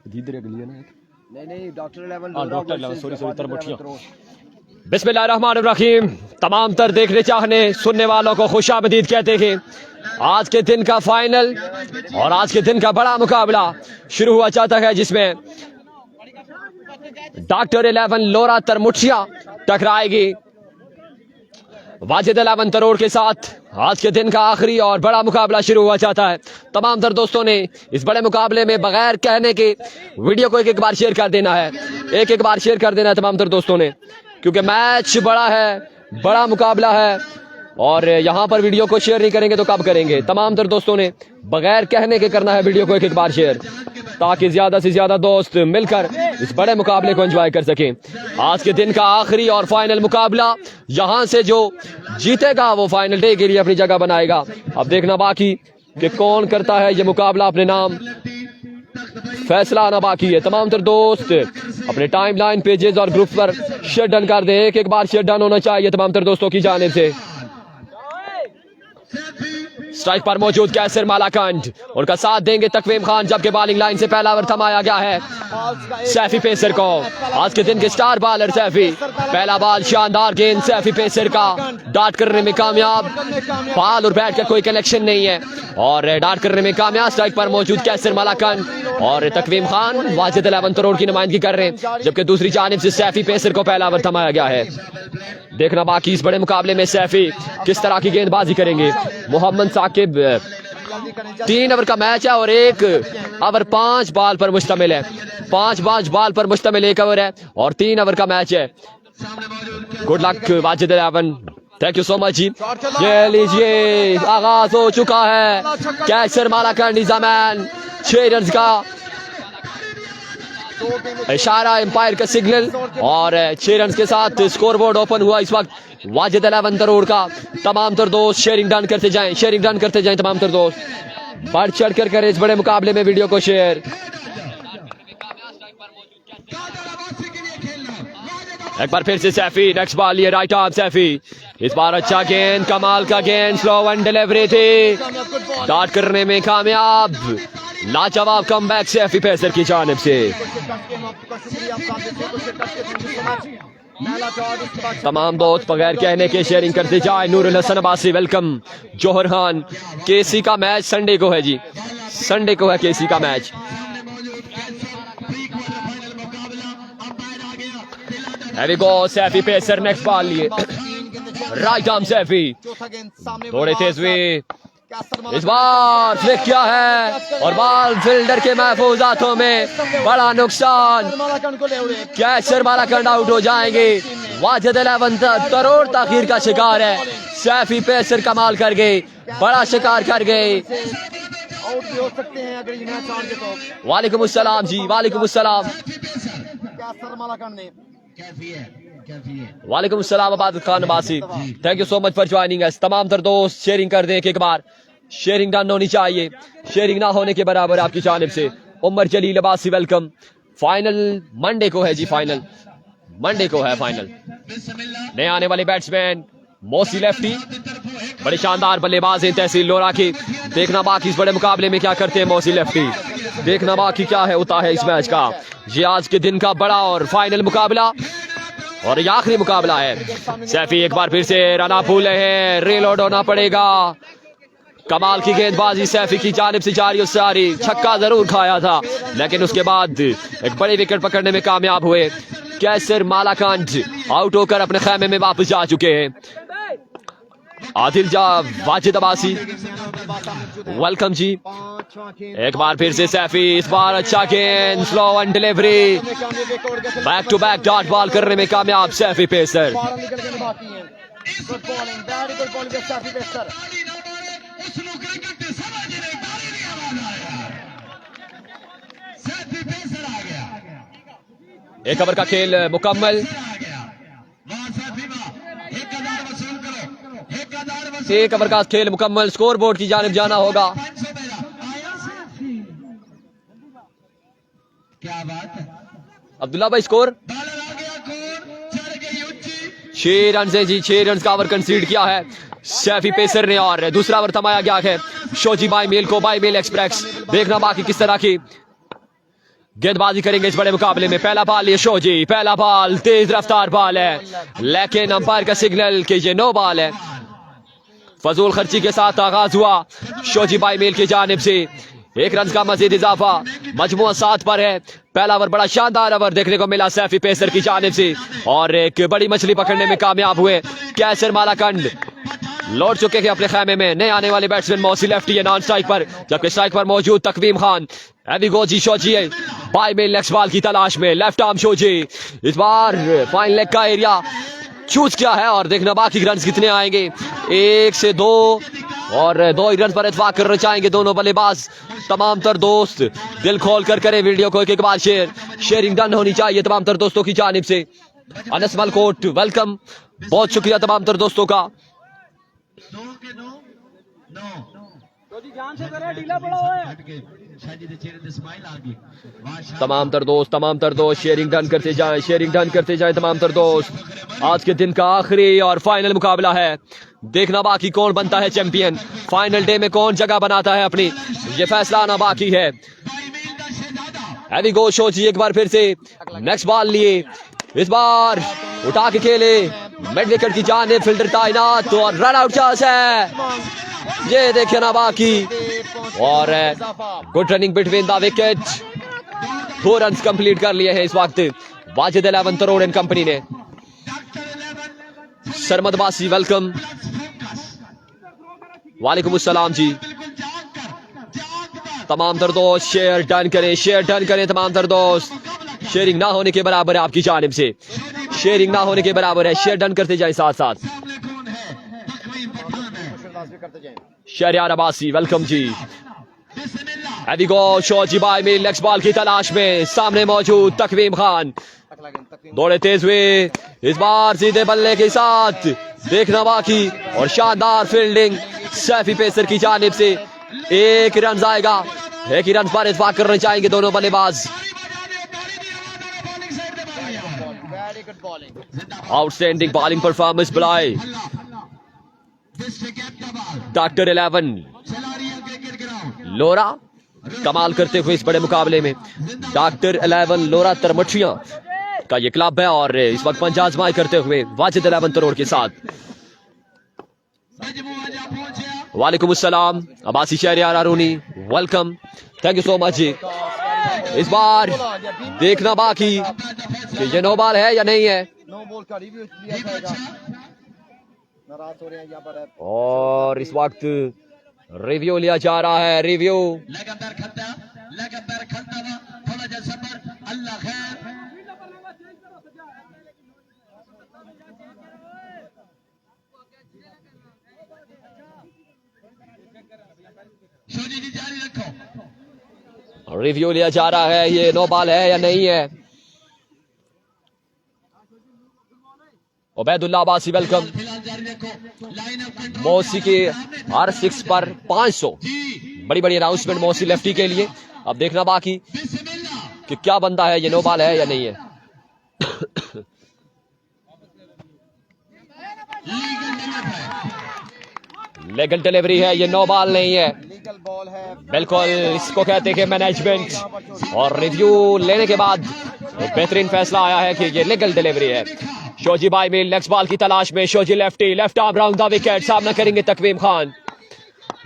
नहीं doctor 11 doctor 11 sorry तरमुठियां। बिस्मिल्लाहिर्रहमानिर्रहीम। तमाम तर देखने चाहने सुनने वालों को खुशामदीद कहते हैं। आज के दिन का फाइनल और आज के दिन का बड़ा मुकाबला शुरू हुआ चाहता है, जिसमें डॉक्टर 11 लोरा तरमुठियां टकराएगी वाजिद 11 तरोड़ के साथ। आज के दिन का आखिरी और बड़ा मुकाबला शुरू हुआ चाहता है। तमाम तर दोस्तों ने इस बड़े मुकाबले में बगैर कहने के वीडियो को एक बार शेयर कर देना है, एक बार शेयर कर देना है तमाम तर दोस्तों ने, क्योंकि मैच बड़ा है, बड़ा मुकाबला है और यहाँ पर वीडियो को शेयर नहीं करेंगे तो कब करेंगे। तमाम तर दोस्तों ने बगैर कहने के करना है वीडियो को एक बार शेयर, ताकि ज्यादा से ज्यादा दोस्त मिलकर इस बड़े मुकाबले को एंजॉय कर सकें। आज के दिन का आखिरी और फाइनल मुकाबला, यहाँ से जो जीतेगा वो फाइनल डे के लिए अपनी जगह बनाएगा। अब देखना बाकी कि कौन करता है ये मुकाबला अपने नाम, फैसला आना बाकी है। तमाम तर दोस्त अपने टाइमलाइन पेजेस और ग्रुप पर शेयर डन कर दे, एक बार शेयर डन होना चाहिए तमाम तर दोस्तों की जानिब से। स्ट्राइक पर मौजूद कैसर मालाकंड, उनका साथ देंगे तकवीम खान, जबकि बॉलिंग लाइन से पहला ओवर थमाया गया है सैफी पेसर को। आज के दिन के स्टार बॉलर सैफी, पहला बॉल शानदार गेंद सैफी पेसर का, डाट करने में कामयाब, बॉल और बैट का कोई कनेक्शन नहीं है और डाट करने में कामयाब। स्ट्राइक पर मौजूद कैसर मालाकंड और तकवीम खान वाजिद 11 तरोड़ की नुमाइंदगी कर रहे हैं, जबकि दूसरी जानिब से सैफी पेसर को पहला ओवर थमाया गया है। देखना बाकी इस बड़े मुकाबले में सैफी किस तरह की गेंदबाजी करेंगे। मोहम्मद साकिब, 3 ओवर का मैच है और 1 ओवर 5 बॉल पर मुश्तमिल है, 5 बॉल पर मुश्तमिल 1 ओवर है और 3 ओवर का मैच है। Good luck Wajid 11, thank you so much ji. ये लीजिए आगाज हो चुका है, Qaiser Malakand is a man, 6 run का इशारा, एम्पायर का सिग्नल और 6 रन के साथ स्कोरबोर्ड ओपन हुआ इस वक्त वाजिद 11 तरोड़ का। तमाम तर दोस्त शेयरिंग डन करते जाएं, शेयरिंग डन करते जाएं तमाम तर दोस्त, बढ़ चढ़ कर करें इस बड़े मुकाबले में वीडियो को शेयर। एक बार फिर से सैफी, नेक्स्ट बॉल ये राइट आर्म सैफी, इस बार अच्छा गेंद, कमाल का गेंद, स्लो वन डिलीवरी थी, डाट करने में कामयाब, लाजवाब कमबैक सैफी पेसर की जानिब से। तमाम दोस्त बगैर कहने के शेयरिंग करते जाए। नूरुल हसन अब्बासी वेलकम। जोहर खान, केसी का मैच संडे को है जी, संडे को है केसी का match. Saifi pacer, next ball लिए राइट आर्म सैफी, थोड़े तेज हुए, इस बार फ्लिक किया है और बॉल फील्डर के महफूज हाथों में, बड़ा नुकसान, कैसर मालाकंड आउट हो जाएंगे। वाजिद 11 तरोड़ ताखीर का शिकार है, सैफी पेसर कमाल कर गए, बड़ा शिकार कर गए। वालेकुम अस्सलाम जी, वालेकुम अस्सलाम, वालेकुम अस्सलाम Abadat Khan Abbasi, thank you so much for joining us. तमाम तर दोस्त शेयरिंग कर दें, एक बार शेयरिंग डन होनी चाहिए, शेयरिंग ना होने के बराबर आपकी जानिब से। उमर जलील अब्बासी वेलकम। फाइनल मंडे को है जी, फाइनल मंडे को है फाइनल। नए आने वाले बैट्समैन मोसी लेफ्टी, बड़े शानदार बल्लेबाज हैं तहसील लोरा के। देखना बाकी इस बड़े मुकाबले में क्या करते हैं मोसी लेफ्टी, देखना बाकी क्या है होता है इस मैच का। ये आज के दिन का बड़ा और फाइनल मुकाबला और ये आखिरी मुकाबला है। सैफी एक बार फिर से रन भूले हैं, रीलोड होना पड़ेगा। कमाल की गेंदबाजी सैफी की जानिब से जारी और सारी, छक्का जरूर खाया था लेकिन उसके बाद एक बड़ी विकेट पकड़ने में कामयाब हुए। कैसर मालाकंड आउट होकर अपने खेमे में वापस जा चुके हैं। आदिल जा वाजिद अब्बासी वेलकम जी। एक बार फिर से सैफी, इस बार अच्छा गेंद, slow one delivery, back to back dot ball करने में कामयाब सैफी पेसर। एक ओवर का खेल मुकम्मल, एक ओवर का खेल मुकम्मल। स्कोर बोर्ड की जानिब जाना होगा। क्या बात है अब्दुल्ला भाई, स्कोर 6 रन से जी, 6 रन का ओवर कंसीड किया है सैफी पेसर ने और दूसरा ओवर थमाया गया है शोजी बाई मेल को, बाई मेल एक्सप्रेस। देखना बाकी किस तरह की गेंदबाजी करेंगे इस बड़े मुकाबले में। पहला बॉल ये शोजी, पहला बॉल तेज रफ्तार बॉल है, लेकिन अंपायर का सिग्नल कि ये नो बॉल है। फजूल खर्ची के साथ आगाज हुआ शोजी बाई मेल की जानिब से। 1 रन का मजीद इजाफा, मजमुआ 7 पर है। पहला ओवर बड़ा शानदार ओवर देखने को मिला सैफी पेसर की जानिब से, और एक बड़ी मछली पकड़ने में कामयाब हुए कैसर मालाकंड। लौट चुके हैं अपने खेमे में नए आने वाले बैट्समैन मौसी लेफ्टी है नॉन स्ट्राइक पर, जबकि स्ट्राइक पर मौजूद तकवीम खान। एविगोजी शोजी है बाई मेल नेक्स्ट बॉल की तलाश में। लेफ्ट आर्म शोजी इस बार फाइन लेग का एरिया चूज किया है, और देखना बाकी रन कितने आएंगे। 1 से 2 और 2 ही रन पर इत्फाक करना चाहेंगे दोनों बल्लेबाज। तमाम तर दोस्त दिल खोल कर करें वीडियो को एक बार शेयरिंग डन होनी चाहिए तमाम तर दोस्तों की जानिब से। अनस मलकोट वेलकम, बहुत शुक्रिया तमाम तर दोस्तों का। तमाम तर दोस्त शेयरिंग डन करते जाएं तमाम तर दोस्त। आज के दिन का आखिरी और फाइनल मुकाबला है, देखना बाकी कौन बनता है चैंपियन। फाइनल डे में कौन जगह बनाता है अपनी, ये फैसला आना बाकी है। एविगो शोजी एक बार फिर से नेक्स्ट बॉल लिए, इस बार उठा के खेले मिड विकेट की जानिब, फील्डर तैनात और रन आउट चांस है। ये देखे ना बाकी, और good running between the wicket. 2 run complete कर लिए हैं इस वक्त वाजिद 11 तरोड़ एंड कंपनी ने। सरमद बासी वेलकम, वालेकुम अस्सलाम जी। तमाम तर दोस्त शेयर डन करें तमाम तर दोस्त। शेयरिंग ना होने के बराबर है आपकी जानिब से, शेयरिंग ना होने के बराबर है, शेयर डन करते जाएं साथ साथ। शहरियार अब्बासी वेलकम जी। एविगो शोजी बाई मेल नेक्स्ट बॉल की तलाश में, सामने मौजूद तकवीम खान दौड़े तेज हुए, इस बार सीधे बल्ले के साथ देखना बाकी, और शानदार फील्डिंग सैफी पेसर की जानिब से। 1 रन आएगा, 1 ही रन पर इत्फाक करना चाहेंगे दोनों बल्लेबाज। आउटस्टैंडिंग बॉलिंग परफॉर्मेंस बुलाए डॉक्टर 11 लोरा, कमाल करते हुए इस बड़े मुकाबले में। डॉक्टर 11 लोरा तरमठियां का ये क्लब है, और इस वक्त पंजा आजमाई करते हुए वाजिद 11 तरोड़ के साथ। वालेकुम अस्सलाम अब्बासी शहरियार आरूनी welcome, thank you so much ji. इस बार देखना बाकी कि ये नो बॉल है या नहीं है, और इस वक्त रिव्यू लिया जा रहा है। रिव्यू रिव्यू लिया जा रहा है, ये नो बॉल है या नहीं है। उबैदुल्लाह अब्बासी वेलकम। मौसी के हर 6 पर 500, बड़ी बड़ी अनाउंसमेंट मौसी लेफ्टी के लिए। अब देखना बाकी कि क्या बंदा है, ये नो बॉल है या नहीं है। लेगल डिलीवरी है, ये नो बॉल नहीं है। बिल्कुल, इसको कहते हैं मैनेजमेंट, और रिव्यू लेने के बाद बेहतरीन फैसला आया है कि ये लीगल डिलीवरी है। शोजी बाई मेल नेक्स्ट बॉल की तलाश में, Shoji lefty, left arm round the wicket, सामना करेंगे तकवीम खान।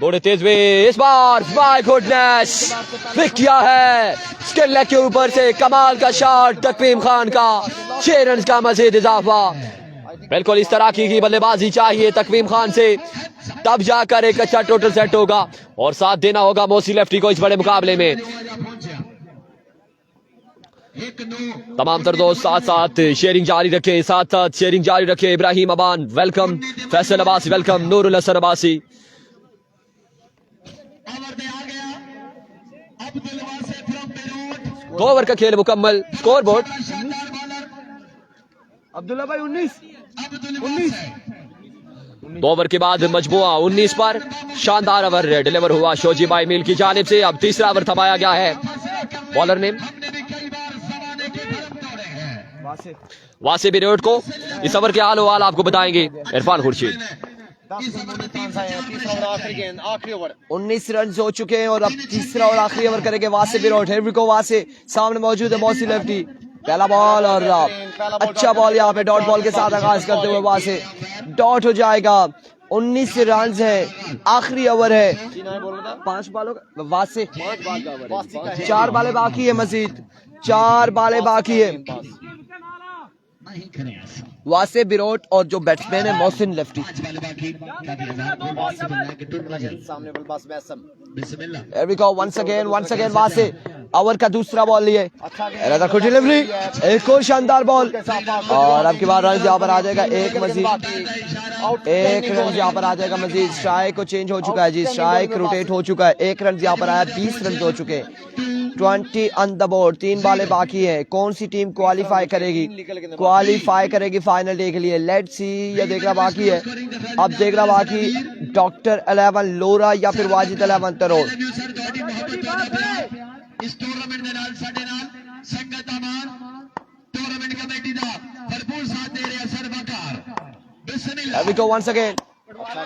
दौड़े तेज हुए, इस बार माय गुडनेस पिक किया है स्किन लेग के ऊपर से, कमाल का शॉट तकवीम खान का। 6 रन का मजीद इजाफा। बिल्कुल इस तरह की बल्लेबाजी चाहिए तकवीम खान से, तब जाकर एक अच्छा टोटल सेट होगा, और साथ देना होगा मौसी लेफ्टी को इस बड़े मुकाबले में। तमाम तर दोस्त साथ साथ शेयरिंग जारी रखें, साथ साथ शेयरिंग जारी रखें। Ibrahim Aban welcome, Faisal Abbasi welcome, Nurul Hasan Abbasi. 2 over का खेल मुकम्मल। स्कोर बोर्ड अब्दुल्ला भाई 19 2 ओवर के बाद मजमुआ 19 पर शानदार ओवर डिलीवर हुआ शोजी बाई मील की जानिब से। अब तीसरा ओवर थमाया गया है। बॉलर ने वासे बिरोड को इस ओवर के हाल आपको बताएंगे इरफान खुर्शीद। 19 रन हो चुके हैं और अब तीसरा और आखिरी ओवर करेंगे वासे विराट। हियर वी गो वासे, सामने मौजूद है मौसी लेफ्टी। पहला बॉल और अच्छा बॉल यहाँ पे डॉट बॉल के साथ आगाज करते हुए वासे डॉट हो जाएगा। 19 रन है, आखिरी ओवर है। 5 बॉलों का वासे, 4 बालें बाकी है मजीद, 4 बालें बाकी है। वासे विराट और जो बैट्समैन है मोहसिन लेफ्टी। वंस अगेन वासे ओवर का दूसरा बॉल लिए, डिलीवरी, एक और शानदार बॉल और अब की बार रन यहाँ पर आ जाएगा एक मजीद, एक रन यहाँ पर आ जाएगा मजीद। स्ट्राइक को चेंज हो चुका है जी, स्ट्राइक रोटेट हो चुका है। एक रन यहाँ पर आया, 20 रन हो चुके हैं। 20 ऑन द बोर्ड, 3 बालें बाकी है। कौन सी टीम क्वालिफाई करेगी फाइनल डे के लिए? Let's see. ये देखना बाकी है, अब देखना बाकी डॉक्टर 11 लोरा या फिर वाजिद 11 तरोड़। इस टूर्नामेंट ਦੇ ਨਾਲ ਸਾਡੇ ਨਾਲ ਸੰਗਤ ਅਮਾਨ टूर्नामेंट कमेटी ਦਾ भरपूर साथ दे रहे सरवकार। बिस्मिल्लाह। We go once again.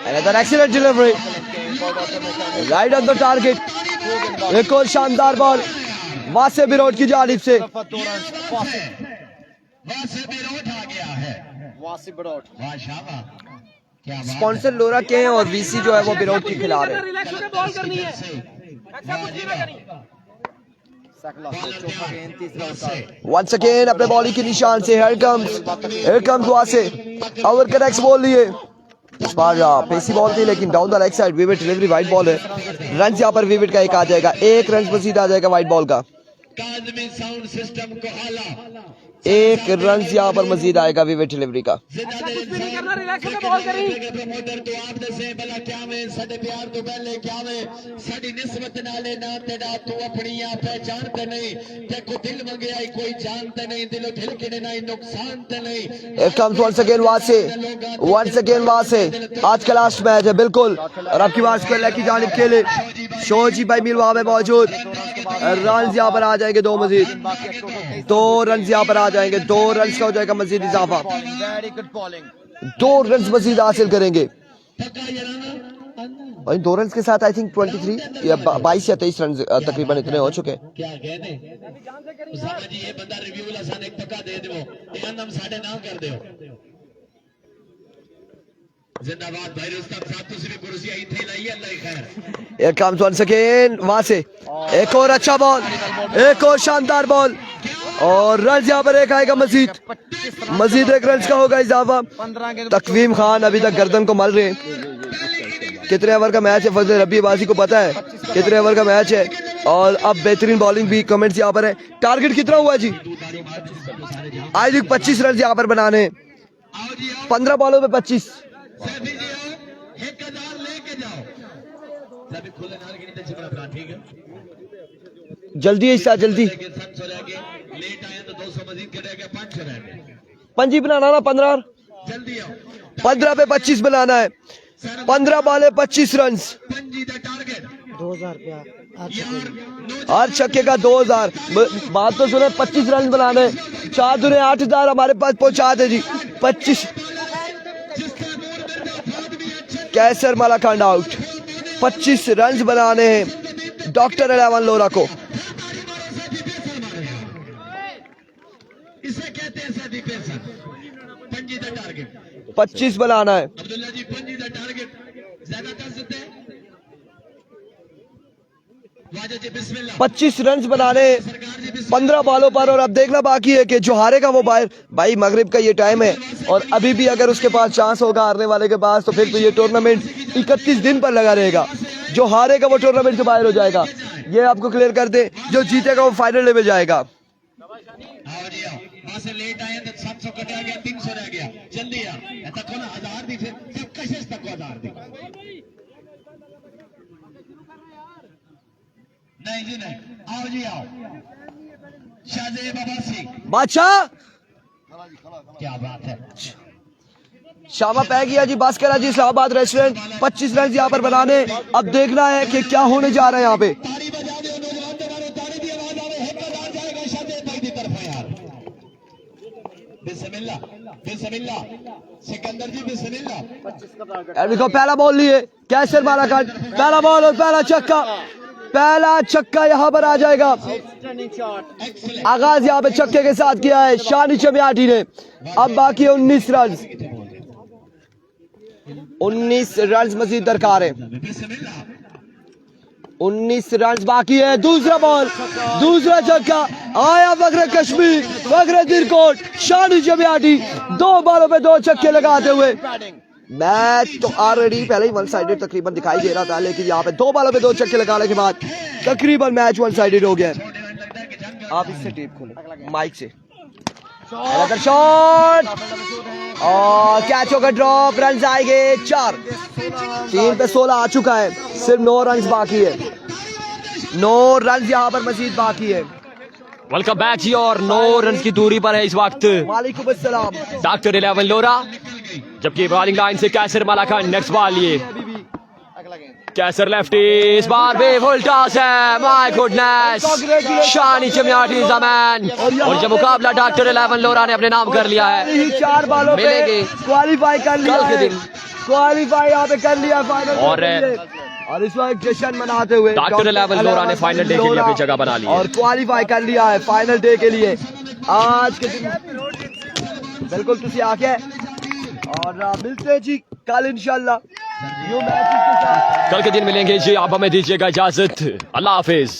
Another excellent delivery. Right on the target. एक और शानदार बॉल वासे विराट की जानिब से। वासे विराट आ गया है, वासे विराट। माशाल्लाह। स्पॉन्सर लोरा के हैं और वीसी जो है वो विराट के खिलाफ है। Once again अपने बॉलिंग के निशान से here comes वासे। ओवर का नेक्स्ट बॉल लिए, इस बार पेसी बॉल थी लेकिन down the leg side, vivid delivery, wide ball है। रन यहाँ पर विविड का एक आ जाएगा, एक रन मजीद आ जाएगा वाइड बॉल का। एक रन यहाँ पर मजीद आएगा विविड डिलीवरी का। आज का लास्ट मैच है बिल्कुल, और आपकी बात की जानिब के लिए शोजी भाई मिलवा में मौजूद। रन यहाँ पर आ जाएंगे 2 मजीद, 2 रन यहाँ पर आ जाएंगे, 2 रन का हो जाएगा मजीद इजाफा, 2 रन मजीद हासिल करेंगे भाई। 2 रन के साथ आई थिंक 23 या 22 या 23 रन तकरीबन इतने हो चुके हैं। Here comes once again वहां से एक और अच्छा बॉल, एक और शानदार बॉल और रन यहाँ पर एक आएगा मजीद 1 रन का होगा इजाफा। तकवीम खान अभी तक गर्दन को मल रहे हैं। कितने ओवर का मैच है फजल रब्बी बाजी को पता है कितने ओवर का मैच है, और अब बेहतरीन बॉलिंग भी कमेंट्स यहाँ पर है। टारगेट कितना हुआ जी? आई थिंक 25 रन यहाँ पर बनाने, 15 बॉलों में 25। जल्दी है जल्दी, पंजी बनाना ना, 15 पे 25 बनाना है। 15 बॉले 25 रन, 2000 हर छक्के का 2000। बात तो सुने, 25 रन बनाने, 4 दूने 8000 हमारे पास पहुंचा दे जी। 25 कैसर मलाकांड आउट, 25 रन बनाने हैं डॉक्टर 11 लोरा को। इसे कहते हैं 25 बनाना है। 25 रन बनाने 15 बॉलों पर, और अब देखना बाकी है कि जो हारेगा वो बाहर। भाई मगरिब का ये टाइम है और अभी भी अगर उसके पास चांस होगा हारने वाले के पास, तो फिर तो ये टूर्नामेंट 31 दिन पर लगा रहेगा। जो हारेगा वो टूर्नामेंट से बाहर हो जाएगा, ये आपको क्लियर कर दे। जो जीतेगा वो फाइनल लेवल जाएगा। से लेट आए तो 700 कटा गया, 300 रह गया। जल्दी आ तक 1000 दी, फिर सब कैसे तक 1000 दी। नहीं जी नहीं, आओ जी आओ। शाहजेब अब्बासी बादशाह, क्या बात है। शामा पै गया जी, बस करा जी इस्लामाबाद रेस्टोरेंट। 25 रन यहाँ पर बनाने, अब देखना है कि क्या होने जा रहा है यहाँ पे। सिकंदर जी बिस्मिल्लाह। देखो पहला बॉल लिए कैसर मालाकान, पहला बॉल और पहला छक्का, पहला छक्का यहाँ पर आ जाएगा। आगाज यहाँ पे छक्के के साथ किया है शानी चमियाटी ने। अब बाकी है 19 रन, 19 रन मजीद दरकार है, 19 रन बाकी है। दूसरा बॉल, दूसरा छक्का आया फखर कश्मीर, फखर दिलकोट, शानी चमियाटी 2 बॉलों पे 2 छक्के लगाते हुए। मैच तो ऑलरेडी पहले ही वन साइडेड तकरीबन दिखाई दे रहा था, लेकिन यहाँ पे 2 बॉलों पे 2 छक्के लगाने के बाद तकरीबन मैच वन साइडेड हो गया। आप इससे टेप खोलें माइक से। शॉट और कैच होगा ड्रॉप, रन आएंगे 4, 3 पे 16 आ चुका है, सिर्फ 9 रन बाकी है, 9 रन यहाँ पर मजीद बाकी है। वेलकम बैक जी, और 9 रन की दूरी पर है इस वक्त वालेकुम अस्सलाम डॉक्टर 11 लोरा, जबकि बॉलिंग लाइन से कैसर मालाकान। नेक्स्ट बॉल ये कैसर लेफ्टी, इस बार भी फुल टॉस है, माय गुडनेस, शानी चमियाटी जमान। और जब मुकाबला डॉक्टर 11 लोरा ने अपने नाम कर लिया है, 4 बॉलों पे क्वालीफाई कर लिया है, क्वालीफाई यहाँ पे कर लिया फाइनल। और इस वक्त जश्न मनाते हुए डॉक्टर 11 लोरा ने फाइनल डे के लिए अपनी जगह बना ली और क्वालीफाई कर लिया है फाइनल डे के लिए आज के दिन। बिल्कुल तुसी आके और मिलते हैं जी कल इंशाल्लाह न्यू मैच के साथ। कल के दिन मिलेंगे जी, आप हमें दीजिएगा इजाजत, अल्लाह हाफिज।